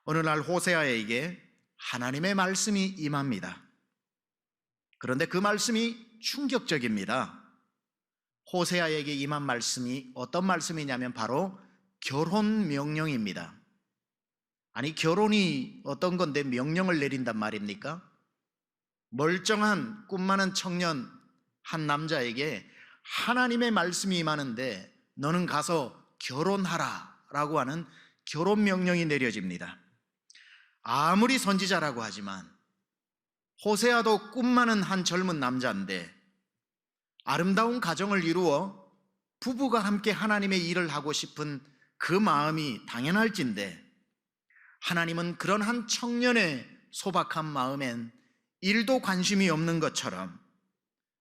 어느 날 호세아에게 하나님의 말씀이 임합니다. 그런데 그 말씀이 충격적입니다. 호세아에게 임한 말씀이 어떤 말씀이냐면 바로 결혼 명령입니다. 아니, 결혼이 어떤 건데 명령을 내린단 말입니까? 멀쩡한 꿈 많은 청년 한 남자에게 하나님의 말씀이 임하는데 너는 가서 결혼하라 라고 하는 결혼 명령이 내려집니다. 아무리 선지자라고 하지만 호세아도 꿈 많은 한 젊은 남자인데 아름다운 가정을 이루어 부부가 함께 하나님의 일을 하고 싶은 그 마음이 당연할진데 하나님은 그런 한 청년의 소박한 마음엔 일도 관심이 없는 것처럼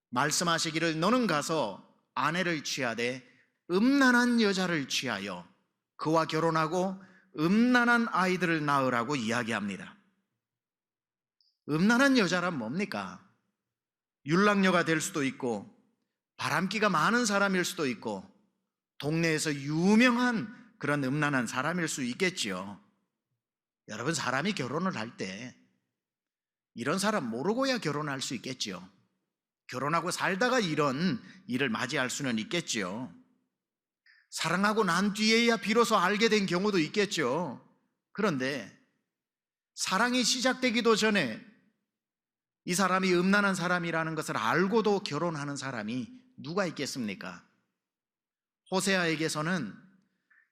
말씀하시기를 너는 가서 아내를 취하되 음란한 여자를 취하여 그와 결혼하고 음란한 아이들을 낳으라고 이야기합니다. 음란한 여자란 뭡니까? 율랑녀가 될 수도 있고 바람기가 많은 사람일 수도 있고 동네에서 유명한 그런 음란한 사람일 수 있겠지요. 여러분, 사람이 결혼을 할 때 이런 사람 모르고야 결혼할 수 있겠지요. 결혼하고 살다가 이런 일을 맞이할 수는 있겠지요. 사랑하고 난 뒤에야 비로소 알게 된 경우도 있겠죠. 그런데 사랑이 시작되기도 전에 이 사람이 음란한 사람이라는 것을 알고도 결혼하는 사람이 누가 있겠습니까? 호세아에게서는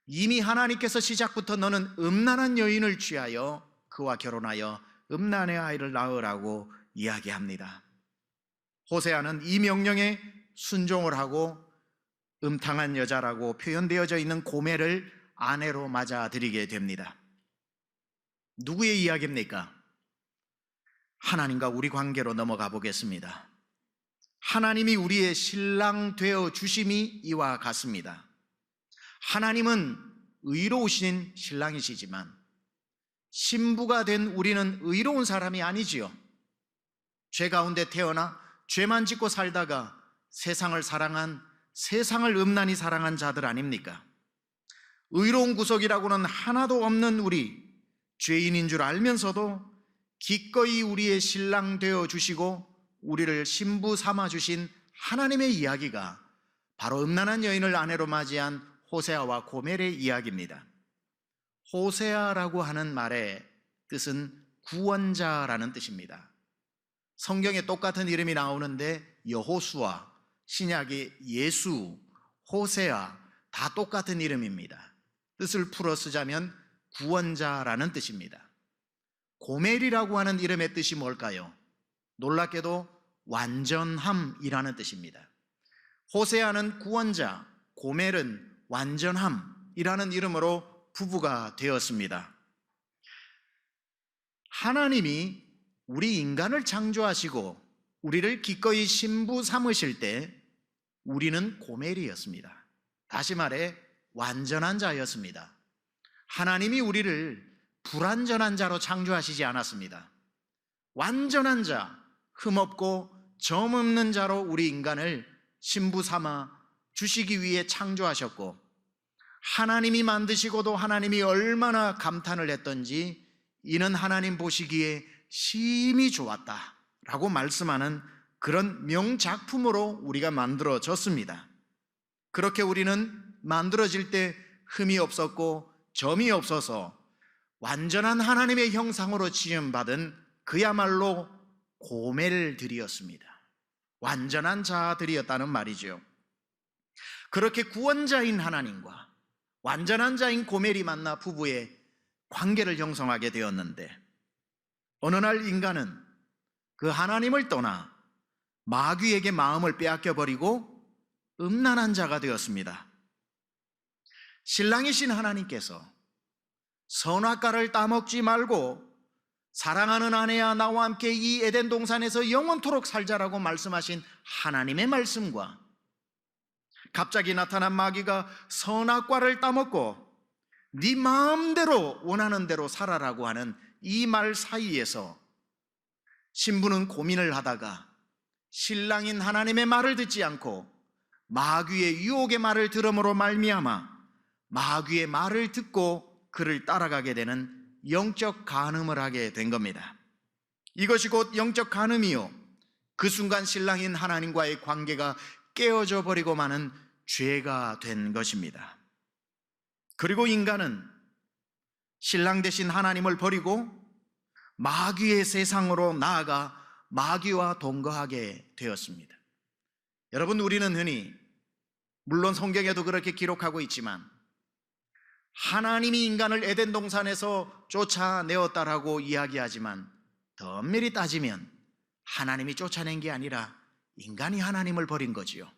이미 하나님께서 시작부터 너는 음란한 여인을 취하여 그와 결혼하여 음란의 아이를 낳으라고 이야기합니다. 호세아는 이 명령에 순종을 하고 음탕한 여자라고 표현되어져 있는 고멜을 아내로 맞아들이게 됩니다. 누구의 이야기입니까? 하나님과 우리 관계로 넘어가 보겠습니다. 하나님이 우리의 신랑 되어 주심이 이와 같습니다. 하나님은 의로우신 신랑이시지만 신부가 된 우리는 의로운 사람이 아니지요. 죄 가운데 태어나 죄만 짓고 살다가 세상을 음란히 사랑한 자들 아닙니까? 의로운 구속이라고는 하나도 없는 우리, 죄인인 줄 알면서도 기꺼이 우리의 신랑 되어 주시고 우리를 신부 삼아 주신 하나님의 이야기가 바로 음란한 여인을 아내로 맞이한 호세아와 고멜의 이야기입니다. 호세아라고 하는 말의 뜻은 구원자라는 뜻입니다. 성경에 똑같은 이름이 나오는데 여호수아, 신약의 예수, 호세아 다 똑같은 이름입니다. 뜻을 풀어 쓰자면 구원자라는 뜻입니다. 고멜이라고 하는 이름의 뜻이 뭘까요? 놀랍게도 완전함이라는 뜻입니다. 호세아는 구원자, 고멜은 완전함이라는 이름으로 부부가 되었습니다. 하나님이 우리 인간을 창조하시고 우리를 기꺼이 신부 삼으실 때 우리는 고멜이었습니다. 다시 말해 완전한 자였습니다. 하나님이 우리를 불완전한 자로 창조하시지 않았습니다. 완전한 자, 흠없고 점 없는 자로 우리 인간을 신부 삼아 주시기 위해 창조하셨고 하나님이 만드시고도 하나님이 얼마나 감탄을 했던지 이는 하나님 보시기에 심히 좋았다라고 말씀하는 그런 명작품으로 우리가 만들어졌습니다. 그렇게 우리는 만들어질 때 흠이 없었고 점이 없어서 완전한 하나님의 형상으로 지음받은 그야말로 고멜들이었습니다. 완전한 자들이었다는 말이죠. 그렇게 구원자인 하나님과 완전한 자인 고멜이 만나 부부의 관계를 형성하게 되었는데 어느 날 인간은 그 하나님을 떠나 마귀에게 마음을 빼앗겨 버리고 음란한 자가 되었습니다. 신랑이신 하나님께서 선악과를 따먹지 말고 사랑하는 아내야 나와 함께 이 에덴 동산에서 영원토록 살자라고 말씀하신 하나님의 말씀과 갑자기 나타난 마귀가 선악과를 따먹고 네 마음대로 원하는 대로 살아라고 하는 이 말 사이에서 신부는 고민을 하다가 신랑인 하나님의 말을 듣지 않고 마귀의 유혹의 말을 들음으로 말미암아 마귀의 말을 듣고 그를 따라가게 되는 영적 간음을 하게 된 겁니다. 이것이 곧 영적 간음이요, 그 순간 신랑인 하나님과의 관계가 깨어져 버리고 마는 죄가 된 것입니다. 그리고 인간은 신랑 되신 하나님을 버리고 마귀의 세상으로 나아가 마귀와 동거하게 되었습니다. 여러분, 우리는 흔히, 물론 성경에도 그렇게 기록하고 있지만, 하나님이 인간을 에덴 동산에서 쫓아내었다라고 이야기하지만 더 엄밀히 따지면 하나님이 쫓아낸 게 아니라 인간이 하나님을 버린 거지요.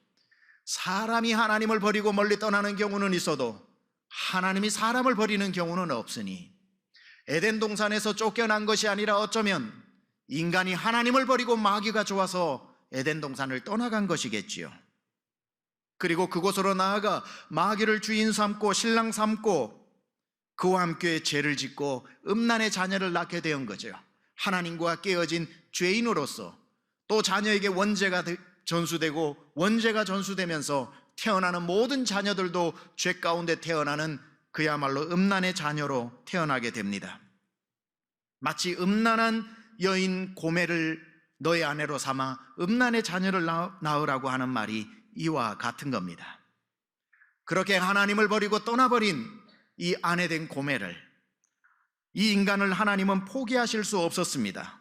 사람이 하나님을 버리고 멀리 떠나는 경우는 있어도 하나님이 사람을 버리는 경우는 없으니, 에덴 동산에서 쫓겨난 것이 아니라 어쩌면 인간이 하나님을 버리고 마귀가 좋아서 에덴 동산을 떠나간 것이겠지요. 그리고 그곳으로 나아가 마귀를 주인 삼고 신랑 삼고 그와 함께 죄를 짓고 음란의 자녀를 낳게 된 거죠. 하나님과 깨어진 죄인으로서, 또 자녀에게 원죄가 전수되고 원죄가 전수되면서 태어나는 모든 자녀들도 죄 가운데 태어나는 그야말로 음란의 자녀로 태어나게 됩니다. 마치 음란한 여인 고멜을 너의 아내로 삼아 음란의 자녀를 낳으라고 하는 말이 이와 같은 겁니다. 그렇게 하나님을 버리고 떠나버린 이 아내된 고멜을, 이 인간을 하나님은 포기하실 수 없었습니다.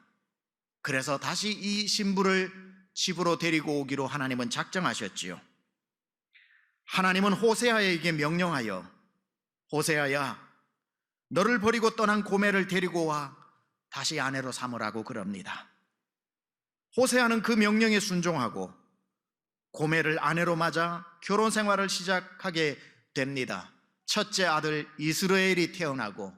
그래서 다시 이 신부를 집으로 데리고 오기로 하나님은 작정하셨지요. 하나님은 호세아에게 명령하여, 호세아야, 너를 버리고 떠난 고멜을 데리고 와 다시 아내로 삼으라고 그럽니다. 호세아는 그 명령에 순종하고 고멜을 아내로 맞아 결혼 생활을 시작하게 됩니다. 첫째 아들 이스라엘이 태어나고,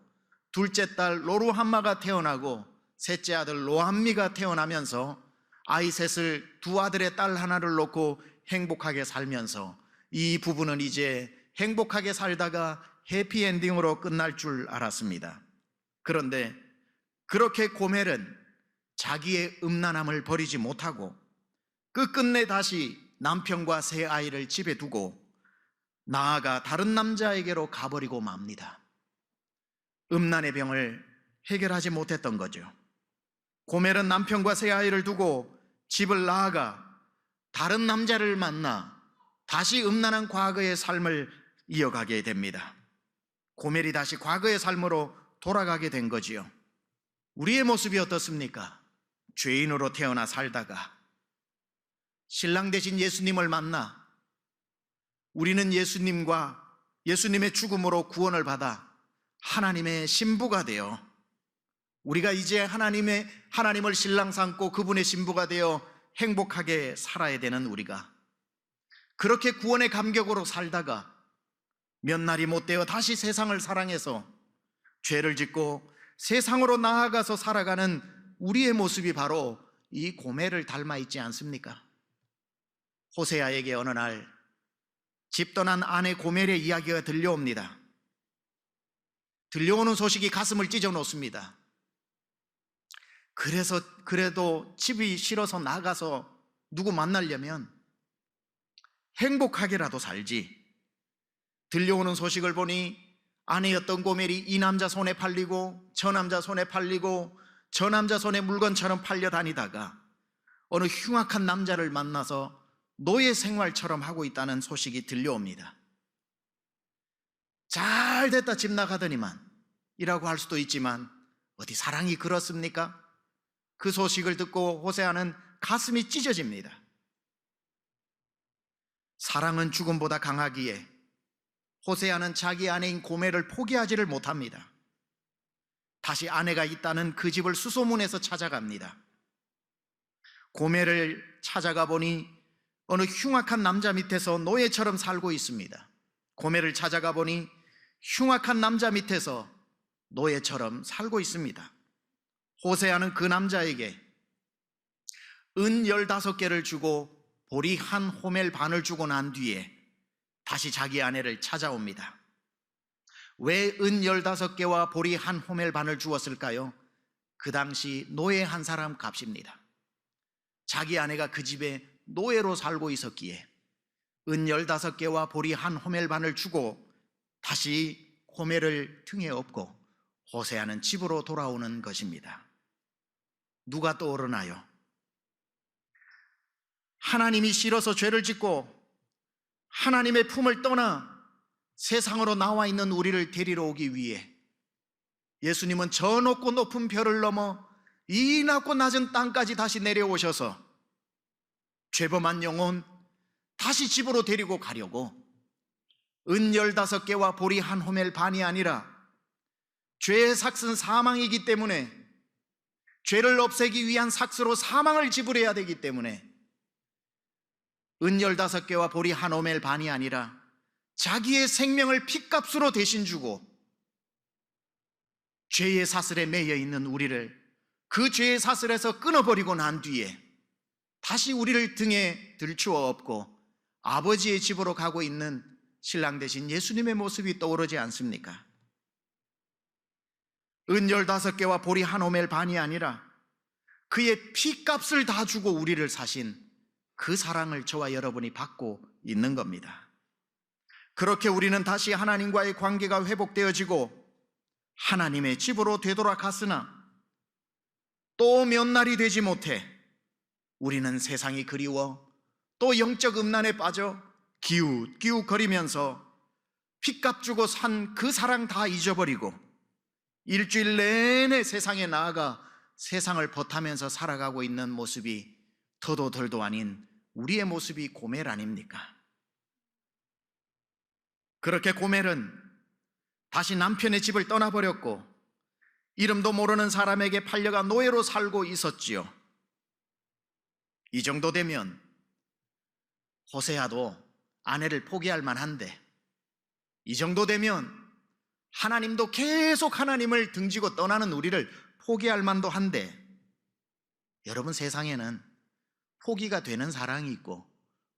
둘째 딸 로루함마가 태어나고, 셋째 아들 로함미가 태어나면서 아이 셋을, 두 아들의 딸 하나를 놓고 행복하게 살면서 이 부부는 이제 행복하게 살다가 해피엔딩으로 끝날 줄 알았습니다. 그런데 그렇게 고멜은 자기의 음란함을 버리지 못하고 끝끝내 다시 남편과 세 아이를 집에 두고 나아가 다른 남자에게로 가버리고 맙니다. 음란의 병을 해결하지 못했던 거죠. 고멜은 남편과 세 아이를 두고 집을 나아가 다른 남자를 만나 다시 음란한 과거의 삶을 이어가게 됩니다. 고멜이 다시 과거의 삶으로 돌아가게 된 거지요. 우리의 모습이 어떻습니까? 죄인으로 태어나 살다가 신랑 되신 예수님을 만나 우리는 예수님과 예수님의 죽음으로 구원을 받아 하나님의 신부가 되어, 우리가 이제 하나님을 신랑 삼고 그분의 신부가 되어 행복하게 살아야 되는 우리가, 그렇게 구원의 감격으로 살다가 몇 날이 못 되어 다시 세상을 사랑해서 죄를 짓고 세상으로 나아가서 살아가는 우리의 모습이 바로 이 고멜을 닮아 있지 않습니까? 호세아에게 어느 날 집 떠난 아내 고멜의 이야기가 들려옵니다. 들려오는 소식이 가슴을 찢어 놓습니다. 그래도 집이 싫어서 나가서 누구 만나려면 행복하게라도 살지. 들려오는 소식을 보니 아내였던 고멜이 이 남자 손에 팔리고 저 남자 손에 팔리고 저 남자 손에 물건처럼 팔려 다니다가 어느 흉악한 남자를 만나서 노예 생활처럼 하고 있다는 소식이 들려옵니다. 잘 됐다 집 나가더니만 이라고 할 수도 있지만, 어디 사랑이 그렇습니까? 그 소식을 듣고 호세아는 가슴이 찢어집니다. 사랑은 죽음보다 강하기에 호세아는 자기 아내인 고멜을 포기하지를 못합니다. 다시 아내가 있다는 그 집을 수소문해서 찾아갑니다. 고멜을 찾아가 보니 어느 흉악한 남자 밑에서 노예처럼 살고 있습니다. 고멜을 찾아가 보니 흉악한 남자 밑에서 노예처럼 살고 있습니다. 호세아는 그 남자에게 은 15개를 주고 보리 한 호멜 반을 주고 난 뒤에 다시 자기 아내를 찾아옵니다. 왜 은 15개와 보리 한 호멜 반을 주었을까요? 그 당시 노예 한 사람 값입니다. 자기 아내가 그 집에 노예로 살고 있었기에 은 15개와 보리 한 호멜 반을 주고 다시 호멜을 등에 업고 호세아는 집으로 돌아오는 것입니다. 누가 떠오르나요? 하나님이 싫어서 죄를 짓고 하나님의 품을 떠나 세상으로 나와 있는 우리를 데리러 오기 위해 예수님은 저 높고 높은 별을 넘어 이 낮고 낮은 땅까지 다시 내려오셔서 죄범한 영혼 다시 집으로 데리고 가려고 은 15개와 보리 한 호멜 반이 아니라 죄의 삭은 사망이기 때문에 죄를 없애기 위한 삭스로 사망을 지불해야 되기 때문에 은 15개와 보리 한 호멜 반이 아니라 자기의 생명을 핏값으로 대신 주고 죄의 사슬에 매여 있는 우리를 그 죄의 사슬에서 끊어버리고 난 뒤에 다시 우리를 등에 들추어 업고 아버지의 집으로 가고 있는 신랑 되신 예수님의 모습이 떠오르지 않습니까? 은 15개와 보리 한 호멜 반이 아니라 그의 피값을 다 주고 우리를 사신 그 사랑을 저와 여러분이 받고 있는 겁니다. 그렇게 우리는 다시 하나님과의 관계가 회복되어지고 하나님의 집으로 되돌아갔으나 또 몇 날이 되지 못해 우리는 세상이 그리워 또 영적 음란에 빠져 기웃기웃거리면서 핏값 주고 산 그 사랑 다 잊어버리고 일주일 내내 세상에 나아가 세상을 버타면서 살아가고 있는 모습이 더도 덜도 아닌 우리의 모습이 고멜 아닙니까? 그렇게 고멜은 다시 남편의 집을 떠나버렸고 이름도 모르는 사람에게 팔려가 노예로 살고 있었지요. 이 정도 되면 호세아도 아내를 포기할 만한데, 이 정도 되면 하나님도 계속 하나님을 등지고 떠나는 우리를 포기할 만도 한데, 여러분, 세상에는 포기가 되는 사랑이 있고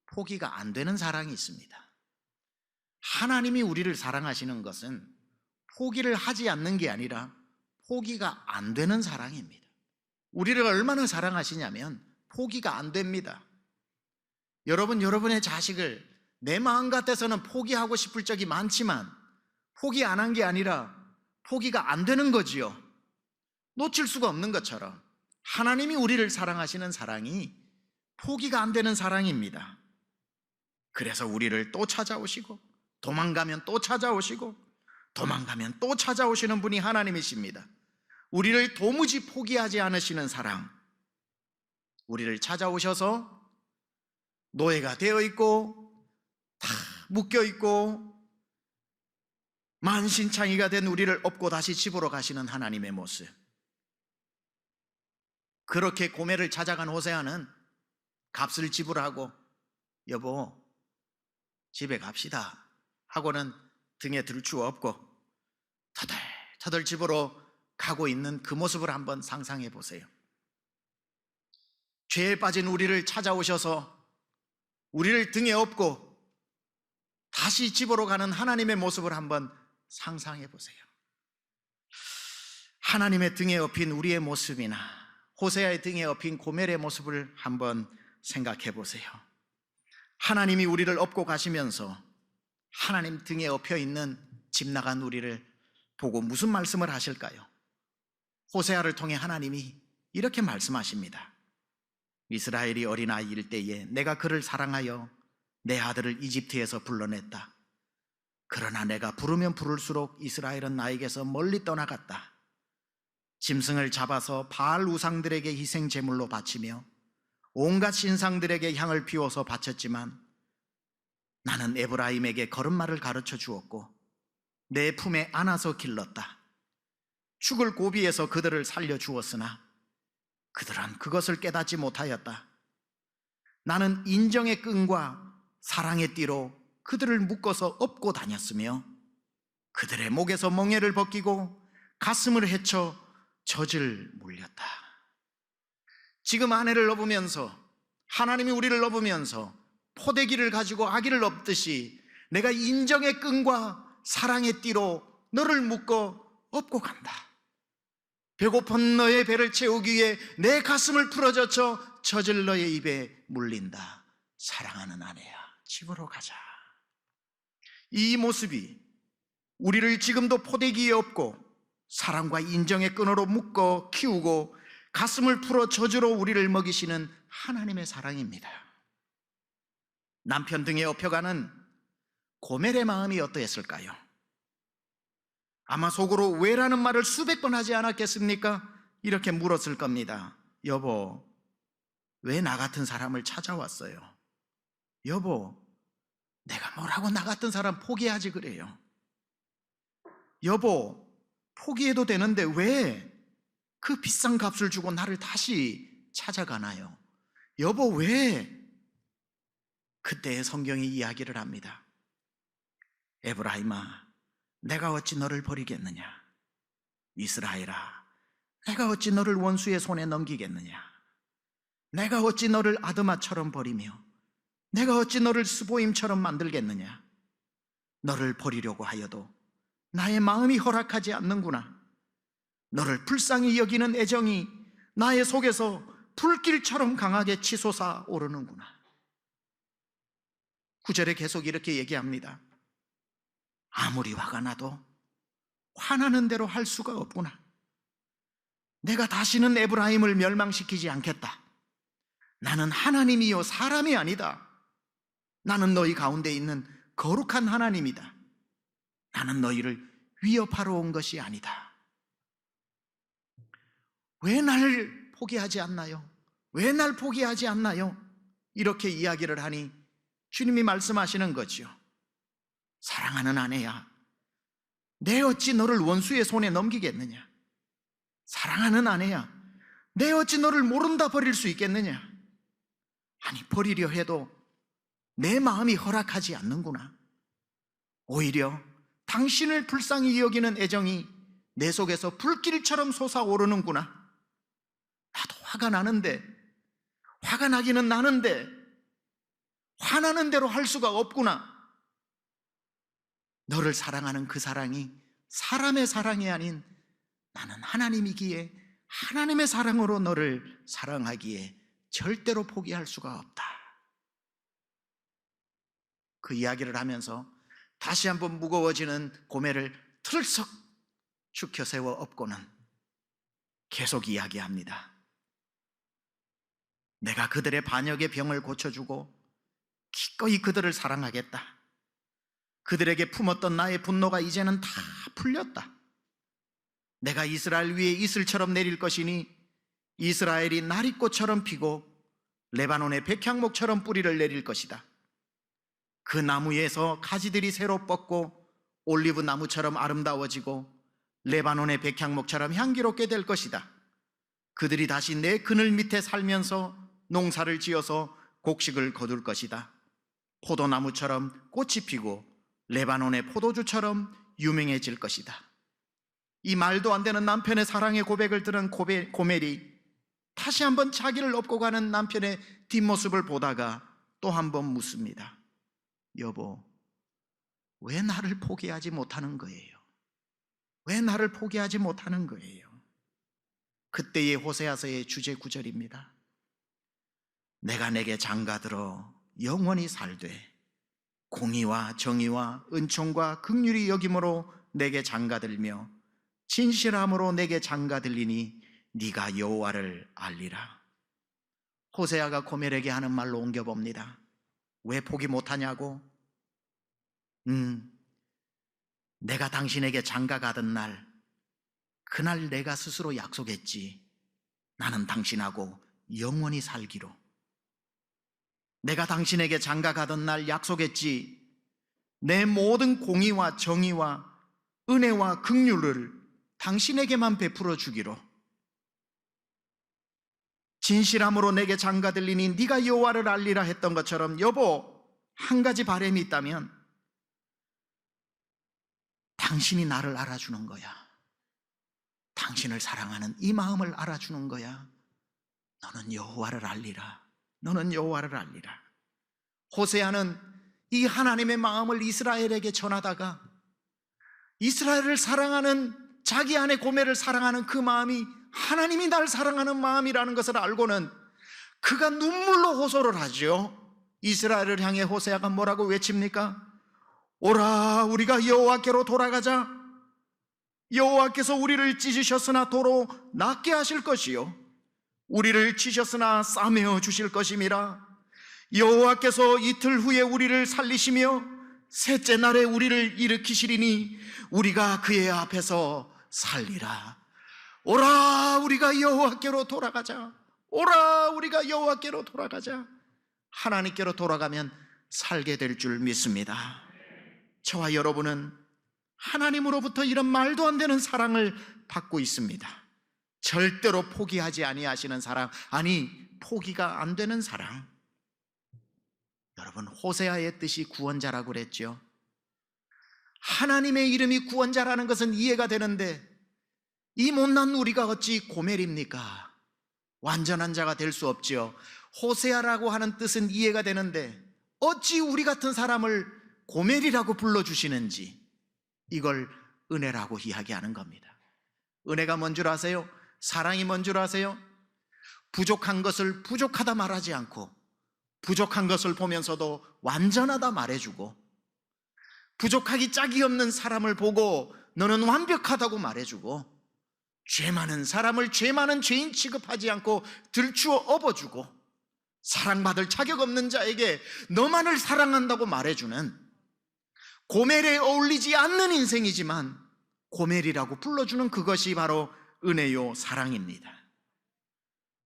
포기가 안 되는 사랑이 있습니다. 하나님이 우리를 사랑하시는 것은 포기를 하지 않는 게 아니라 포기가 안 되는 사랑입니다. 우리를 얼마나 사랑하시냐면 포기가 안 됩니다. 여러분, 여러분의 자식을 내 마음 같아서는 포기하고 싶을 적이 많지만 포기 안 한 게 아니라 포기가 안 되는 거지요. 놓칠 수가 없는 것처럼 하나님이 우리를 사랑하시는 사랑이 포기가 안 되는 사랑입니다. 그래서 우리를 또 찾아오시고 도망가면 또 찾아오시고 도망가면 또 찾아오시는 분이 하나님이십니다. 우리를 도무지 포기하지 않으시는 사랑, 우리를 찾아오셔서 노예가 되어 있고 다 묶여 있고 만신창이가 된 우리를 업고 다시 집으로 가시는 하나님의 모습. 그렇게 고멜을 찾아간 호세아는 값을 지불하고 여보 집에 갑시다 하고는 등에 들추어 업고 터덜터덜 집으로 가고 있는 그 모습을 한번 상상해 보세요. 죄에 빠진 우리를 찾아오셔서 우리를 등에 업고 다시 집으로 가는 하나님의 모습을 한번 상상해 보세요. 하나님의 등에 업힌 우리의 모습이나 호세아의 등에 업힌 고멜의 모습을 한번 생각해 보세요. 하나님이 우리를 업고 가시면서 하나님 등에 업혀 있는 집 나간 우리를 보고 무슨 말씀을 하실까요? 호세아를 통해 하나님이 이렇게 말씀하십니다. 이스라엘이 어린아이일 때에 내가 그를 사랑하여 내 아들을 이집트에서 불러냈다. 그러나 내가 부르면 부를수록 이스라엘은 나에게서 멀리 떠나갔다. 짐승을 잡아서 바알 우상들에게 희생 제물로 바치며 온갖 신상들에게 향을 피워서 바쳤지만 나는 에브라임에게 걸음마를 가르쳐 주었고 내 품에 안아서 길렀다. 죽을 고비에서 그들을 살려 주었으나 그들은 그것을 깨닫지 못하였다. 나는 인정의 끈과 사랑의 띠로 그들을 묶어서 업고 다녔으며 그들의 목에서 멍에를 벗기고 가슴을 헤쳐 젖을 물렸다. 지금 아내를 업으면서 하나님이 우리를 업으면서 포대기를 가지고 아기를 업듯이 내가 인정의 끈과 사랑의 띠로 너를 묶어 업고 간다. 배고픈 너의 배를 채우기 위해 내 가슴을 풀어젖혀 젖을 너의 입에 물린다. 사랑하는 아내야, 집으로 가자. 이 모습이 우리를 지금도 포대기에 업고 사랑과 인정의 끈으로 묶어 키우고 가슴을 풀어 젖으로 우리를 먹이시는 하나님의 사랑입니다. 남편 등에 업혀가는 고멜의 마음이 어떠했을까요? 아마 속으로 왜라는 말을 수백 번 하지 않았겠습니까? 이렇게 물었을 겁니다. 여보, 왜 나 같은 사람을 찾아왔어요? 여보, 내가 뭐라고 나 같은 사람 포기하지 그래요? 여보, 포기해도 되는데 왜 그 비싼 값을 주고 나를 다시 찾아가나요? 여보, 왜? 그때 성경이 이야기를 합니다. 에브라임아, 내가 어찌 너를 버리겠느냐? 이스라엘아, 내가 어찌 너를 원수의 손에 넘기겠느냐? 내가 어찌 너를 아드마처럼 버리며 내가 어찌 너를 스보임처럼 만들겠느냐? 너를 버리려고 하여도 나의 마음이 허락하지 않는구나. 너를 불쌍히 여기는 애정이 나의 속에서 불길처럼 강하게 치솟아 오르는구나. 9절에 계속 이렇게 얘기합니다. 아무리 화가 나도 화나는 대로 할 수가 없구나. 내가 다시는 에브라임을 멸망시키지 않겠다. 나는 하나님이요 사람이 아니다. 나는 너희 가운데 있는 거룩한 하나님이다. 나는 너희를 위협하러 온 것이 아니다. 왜 날 포기하지 않나요? 왜 날 포기하지 않나요? 이렇게 이야기를 하니 주님이 말씀하시는 거죠. 사랑하는 아내야, 내 어찌 너를 원수의 손에 넘기겠느냐? 사랑하는 아내야, 내 어찌 너를 모른다 버릴 수 있겠느냐? 아니, 버리려 해도 내 마음이 허락하지 않는구나. 오히려 당신을 불쌍히 여기는 애정이 내 속에서 불길처럼 솟아오르는구나. 나도 화가 나는데, 화가 나기는 나는데 화나는 대로 할 수가 없구나. 너를 사랑하는 그 사랑이 사람의 사랑이 아닌 나는 하나님이기에 하나님의 사랑으로 너를 사랑하기에 절대로 포기할 수가 없다. 그 이야기를 하면서 다시 한번 무거워지는 고멜을 틀썩 축혀 세워 업고는 계속 이야기합니다. 내가 그들의 반역의 병을 고쳐주고 기꺼이 그들을 사랑하겠다. 그들에게 품었던 나의 분노가 이제는 다 풀렸다. 내가 이스라엘 위에 이슬처럼 내릴 것이니 이스라엘이 나리꽃처럼 피고 레바논의 백향목처럼 뿌리를 내릴 것이다. 그 나무에서 가지들이 새로 뻗고 올리브 나무처럼 아름다워지고 레바논의 백향목처럼 향기롭게 될 것이다. 그들이 다시 내 그늘 밑에 살면서 농사를 지어서 곡식을 거둘 것이다. 포도나무처럼 꽃이 피고 레바논의 포도주처럼 유명해질 것이다. 이 말도 안 되는 남편의 사랑의 고백을 들은 고멜이 다시 한번 자기를 업고 가는 남편의 뒷모습을 보다가 또 한번 묻습니다. 여보, 왜 나를 포기하지 못하는 거예요? 왜 나를 포기하지 못하는 거예요? 그때의 호세아서의 주제 9절입니다. 내가 내게 장가들어 영원히 살되 공의와 정의와 은총과 긍휼이 여김으로 내게 장가들며 진실함으로 내게 장가들리니 네가 여호와를 알리라. 호세아가 고멜에게 하는 말로 옮겨봅니다. 왜 포기 못하냐고? 내가 당신에게 장가가던 날, 그날 내가 스스로 약속했지. 나는 당신하고 영원히 살기로. 내가 당신에게 장가가던 날 약속했지. 내 모든 공의와 정의와 은혜와 긍휼을 당신에게만 베풀어 주기로. 진실함으로 내게 장가들리니 네가 여호와를 알리라 했던 것처럼 여보, 한 가지 바람이 있다면 당신이 나를 알아주는 거야. 당신을 사랑하는 이 마음을 알아주는 거야. 너는 여호와를 알리라. 너는 여호와를 알리라. 호세아는 이 하나님의 마음을 이스라엘에게 전하다가 이스라엘을 사랑하는 자기 아내 고멜을 사랑하는 그 마음이 하나님이 날 사랑하는 마음이라는 것을 알고는 그가 눈물로 호소를 하죠. 이스라엘을 향해 호세아가 뭐라고 외칩니까? 오라, 우리가 여호와께로 돌아가자. 여호와께서 우리를 찢으셨으나 도로 낫게 하실 것이요 우리를 치셨으나 싸매어 주실 것임이라. 여호와께서 이틀 후에 우리를 살리시며 셋째 날에 우리를 일으키시리니 우리가 그의 앞에서 살리라. 오라 우리가 여호와께로 돌아가자. 오라 우리가 여호와께로 돌아가자. 하나님께로 돌아가면 살게 될 줄 믿습니다. 저와 여러분은 하나님으로부터 이런 말도 안 되는 사랑을 받고 있습니다. 절대로 포기하지 아니하시는 사랑, 아니 포기가 안 되는 사랑. 여러분, 호세아의 뜻이 구원자라고 그랬죠. 하나님의 이름이 구원자라는 것은 이해가 되는데 이 못난 우리가 어찌 고멜입니까? 완전한 자가 될 수 없죠. 호세아라고 하는 뜻은 이해가 되는데 어찌 우리 같은 사람을 고멜이라고 불러주시는지, 이걸 은혜라고 이야기하는 겁니다. 은혜가 뭔 줄 아세요? 사랑이 뭔 줄 아세요? 부족한 것을 부족하다 말하지 않고 부족한 것을 보면서도 완전하다 말해주고, 부족하기 짝이 없는 사람을 보고 너는 완벽하다고 말해주고, 죄 많은 사람을 죄 많은 죄인 취급하지 않고 들추어 업어주고, 사랑받을 자격 없는 자에게 너만을 사랑한다고 말해주는, 고멜에 어울리지 않는 인생이지만 고멜이라고 불러주는 그것이 바로 은혜요 사랑입니다.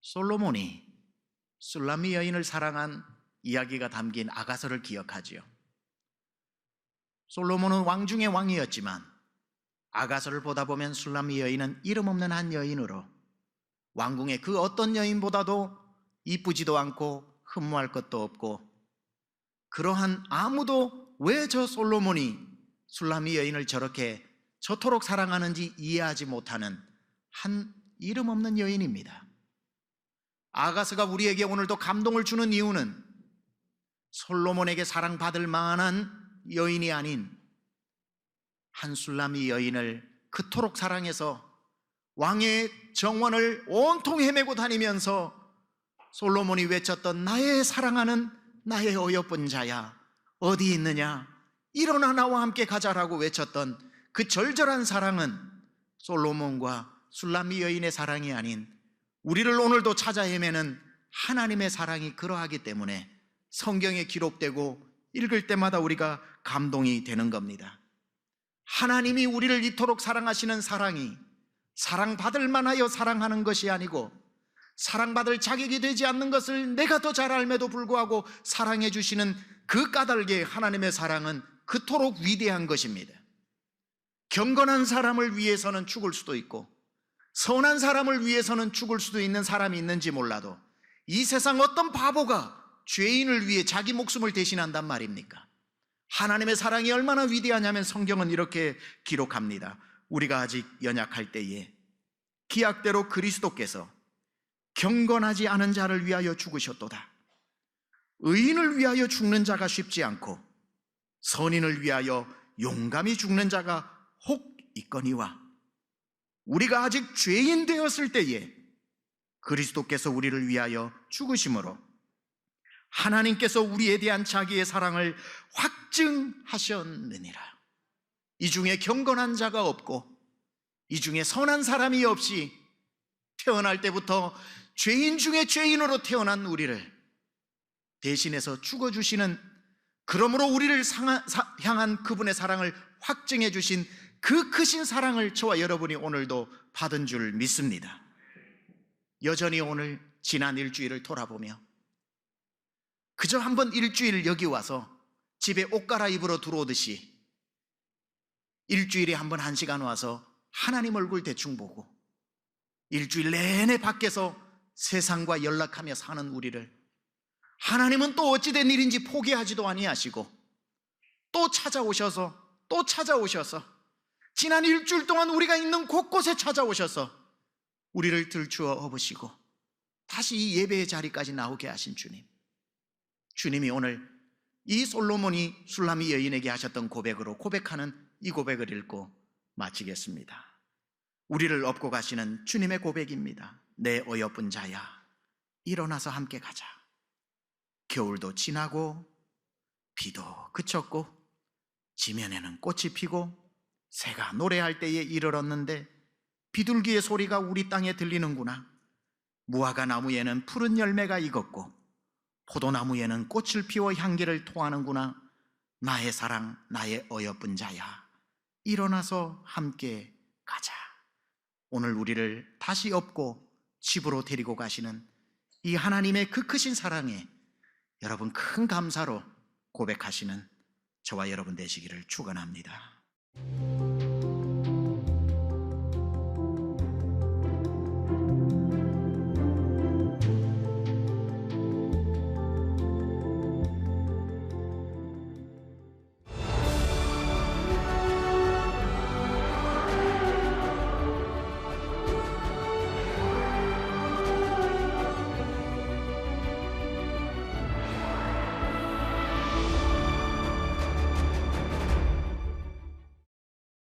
솔로몬이 술람미 여인을 사랑한 이야기가 담긴 아가서를 기억하지요. 솔로몬은 왕 중의 왕이었지만 아가서를 보다 보면 술람미 여인은 이름 없는 한 여인으로 왕궁의 그 어떤 여인보다도 이쁘지도 않고 흠모할 것도 없고, 그러한 아무도 왜 저 솔로몬이 술람미 여인을 저토록 사랑하는지 이해하지 못하는 한 이름 없는 여인입니다. 아가서가 우리에게 오늘도 감동을 주는 이유는 솔로몬에게 사랑받을 만한 여인이 아닌 한 술람미 여인을 그토록 사랑해서 왕의 정원을 온통 헤매고 다니면서 솔로몬이 외쳤던 나의 사랑하는 나의 어여쁜 자야 어디 있느냐, 일어나 나와 함께 가자라고 외쳤던 그 절절한 사랑은 솔로몬과 술람미 여인의 사랑이 아닌 우리를 오늘도 찾아 헤매는 하나님의 사랑이 그러하기 때문에 성경에 기록되고 읽을 때마다 우리가 감동이 되는 겁니다. 하나님이 우리를 이토록 사랑하시는 사랑이 사랑받을 만하여 사랑하는 것이 아니고 사랑받을 자격이 되지 않는 것을 내가 더 잘 알매도 불구하고 사랑해 주시는 그 까닭에 하나님의 사랑은 그토록 위대한 것입니다. 경건한 사람을 위해서는 죽을 수도 있고 선한 사람을 위해서는 죽을 수도 있는 사람이 있는지 몰라도 이 세상 어떤 바보가 죄인을 위해 자기 목숨을 대신한단 말입니까? 하나님의 사랑이 얼마나 위대하냐면 성경은 이렇게 기록합니다. 우리가 아직 연약할 때에 기약대로 그리스도께서 경건하지 않은 자를 위하여 죽으셨도다. 의인을 위하여 죽는 자가 쉽지 않고 선인을 위하여 용감히 죽는 자가 혹 있거니와, 우리가 아직 죄인 되었을 때에 그리스도께서 우리를 위하여 죽으심으로 하나님께서 우리에 대한 자기의 사랑을 확증하셨느니라. 이 중에 경건한 자가 없고 이 중에 선한 사람이 없이 태어날 때부터 죄인 중에 죄인으로 태어난 우리를 대신해서 죽어주시는, 그러므로 우리를 향한 그분의 사랑을 확증해 주신 그 크신 사랑을 저와 여러분이 오늘도 받은 줄 믿습니다. 여전히 오늘 지난 일주일을 돌아보며 그저 한번 일주일 여기 와서 집에 옷 갈아입으러 들어오듯이 일주일에 한번 1시간 와서 하나님 얼굴 대충 보고 일주일 내내 밖에서 세상과 연락하며 사는 우리를 하나님은 또 어찌된 일인지 포기하지도 아니하시고 또 찾아오셔서 지난 일주일 동안 우리가 있는 곳곳에 찾아오셔서 우리를 들추어 업으시고 다시 이 예배의 자리까지 나오게 하신 주님, 주님이 오늘 이 솔로몬이 술람미 여인에게 하셨던 고백으로 고백하는 이 고백을 읽고 마치겠습니다. 우리를 업고 가시는 주님의 고백입니다. 내 어여쁜 자야, 일어나서 함께 가자. 겨울도 지나고 비도 그쳤고 지면에는 꽃이 피고 새가 노래할 때에 이르렀는데 비둘기의 소리가 우리 땅에 들리는구나. 무화과 나무에는 푸른 열매가 익었고 포도나무에는 꽃을 피워 향기를 토하는구나. 나의 사랑, 나의 어여쁜 자야, 일어나서 함께 가자. 오늘 우리를 다시 업고 집으로 데리고 가시는 이 하나님의 그 크신 사랑에 여러분 큰 감사로 고백하시는 저와 여러분 되시기를 축원합니다.